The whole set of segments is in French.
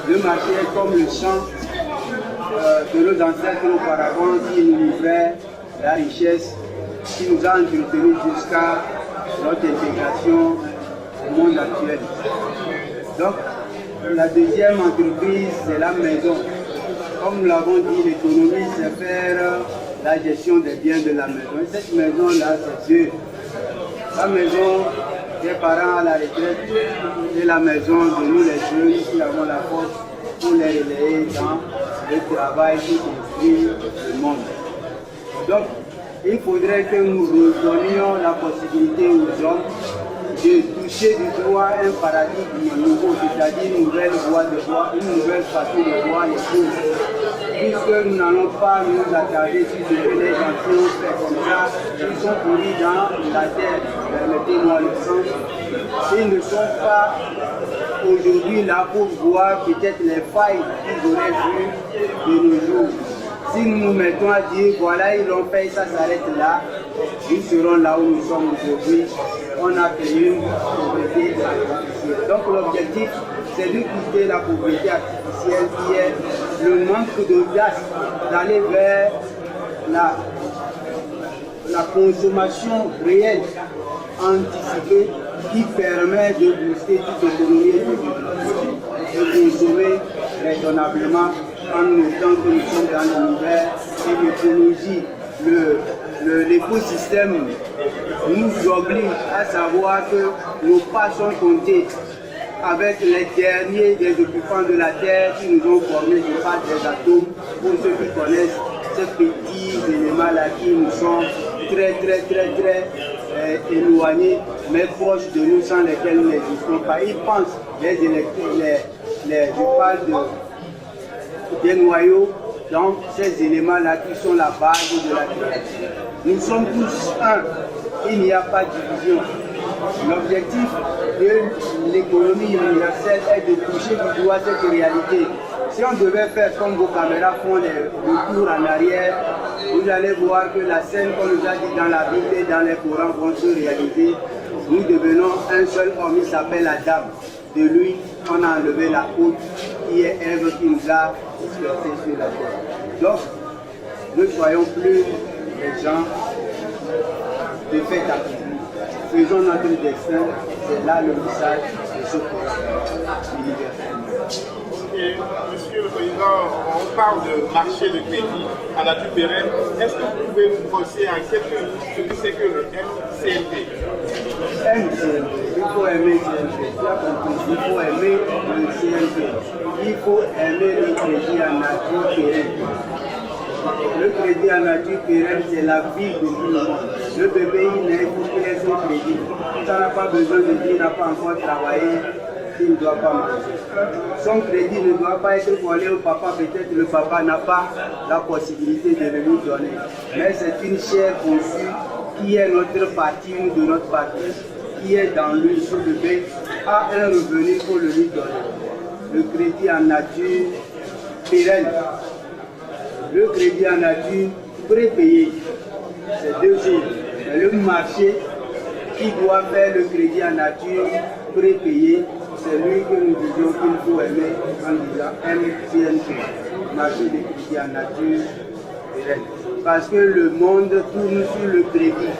Le marché est comme le champ de nos ancêtres auparavant qui nous livrait la richesse, qui nous a entretenus jusqu'à notre intégration au monde actuel. Donc, la deuxième entreprise, c'est la maison. Comme nous l'avons dit, l'économie, c'est faire la gestion des biens de la maison. Et cette maison-là, c'est Dieu. La maison des parents à la retraite et la maison de nous les jeunes qui avons la force pour les relayer dans le travail qui construit le monde. Donc, il faudrait que nous redonnions la possibilité aux hommes de toucher du doigt un paradigme nouveau, c'est-à-dire une nouvelle voie de voir, une nouvelle façon de voir les choses. Puisque nous n'allons pas nous attarder sur ce que les anciens ont fait comme ça, ils sont pourris dans la terre, permettez-moi le sens. Ils ne sont pas aujourd'hui là pour voir peut-être les failles qu'ils auraient vues de nos jours. Si nous nous mettons à dire, voilà, ils l'ont fait, ça s'arrête là, nous serons là où nous sommes aujourd'hui. On a fait une pauvreté artificielle. Donc l'objectif, c'est de quitter la pauvreté artificielle qui est le manque d'audace d'aller vers la consommation réelle, anticipée, qui permet de booster toute l'économie et de consommer raisonnablement en notant que nous sommes dans l'univers et l'écologie, l'écosystème nous oblige à savoir que nos pas sont comptés avec les derniers des occupants de la Terre qui nous ont formés, je parle des atomes, pour ceux qui connaissent ces petits éléments-là qui nous sont très éloignés, mais proches de nous, sans lesquels nous n'existons pas. Ils pensent, je parle des noyaux, donc ces éléments-là qui sont la base de la Terre. Nous sommes tous un, il n'y a pas de division. L'objectif de l'économie universelle est de toucher du doigt cette réalité. Si on devait faire comme vos caméras font le retour en arrière, vous allez voir que la scène qu'on nous a dit dans la Bible et dans les Corans vont se réaliser. Nous devenons un seul homme, il s'appelle Adam. De lui, on a enlevé la haute qui est Ève qui nous a dispersés sur la terre. Donc, ne soyons plus les gens de fait accompli. Faisons notre destin, c'est là le message de ce programme universel. Et Monsieur le Président, on parle de marché de crédit à nature pérenne. Est-ce que vous pouvez nous brosser en quelques minutes ce que c'est que le MCLP? MCLP, il faut aimer CLP. Tu as compris, il faut aimer le CLP. Il faut aimer le crédit à nature pérenne. Le crédit à nature pérenne, c'est la vie de tout le monde. Le bébé, il naît pour qu'il ait son crédit. Ça n'a pas besoin de dire, il n'a pas encore travaillé, il ne doit pas manger. Son crédit ne doit pas être volé au papa, peut-être le papa n'a pas la possibilité de le lui donner. Mais c'est une chair conçue qui est notre partie ou de notre partie, qui est dans lui. Ce bébé a un revenu, il faut le lui donner. Le crédit en nature pérenne. Le crédit en nature prépayé, c'est deux choses. Le marché qui doit faire le crédit en nature prépayé, c'est lui que nous disons qu'il faut aimer en disant MCNP, marché de crédit en nature pérenne. Parce que le monde tourne sur le crédit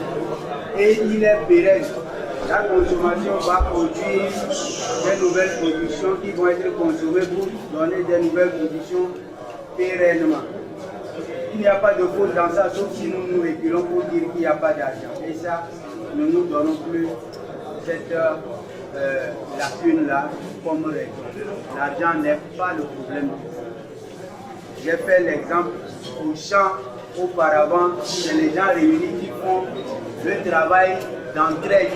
et il est pérenne. La consommation va produire des nouvelles productions qui vont être consommées pour donner des nouvelles productions pérennement. Il n'y a pas de faute dans ça, sauf si nous nous reculons pour dire qu'il n'y a pas d'argent. Et ça, nous ne nous donnons plus cette lacune-là comme règle. L'argent n'est pas le problème. J'ai fait l'exemple au champ auparavant, c'est les gens réunis qui font le travail d'entraide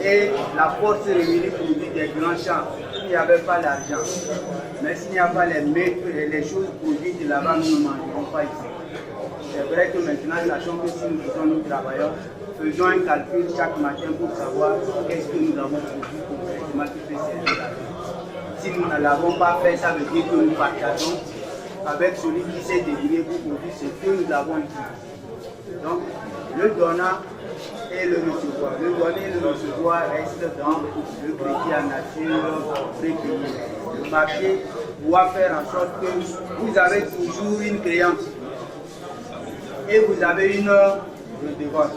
et la force réunie produit des grands champs. Il n'y avait pas d'argent. Mais s'il n'y a pas les choses produites là-bas, nous ne mangerons pas ici. C'est vrai que maintenant, sachons que si nous disons nous travaillons, faisons un calcul chaque matin pour savoir qu'est-ce que nous avons produit concrètement qui peut servir à nous. Si nous ne l'avons pas fait, ça veut dire que nous partageons avec celui qui s'est débrouillé pour produire ce que nous avons dit. Donc, le donnant et le recevoir. Le donner et le recevoir restent dans le crédit en nature prépayé. Le marché pouvoir faire en sorte que vous avez toujours une créance et vous avez une redevance.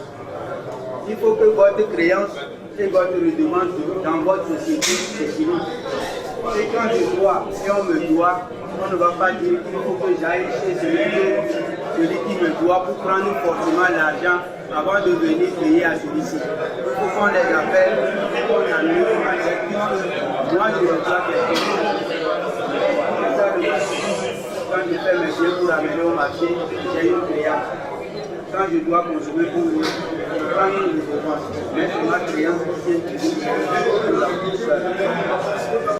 Il faut que votre créance et votre redevance dans votre société c'est fini. Et quand je dois et on me doit, on ne va pas dire qu'il faut que j'aille chez celui qui me doit pour prendre forcément l'argent avant de venir payer à celui-ci. Il faut qu'on les appelle, qu'on annule, qu'on accepte, puisque moi je reçois quelque chose. Quand je fais mes biens pour amener au marché, j'ai une créance. Quand je dois consommer pour vous, je prends une redevance. Mais c'est ma créance qui est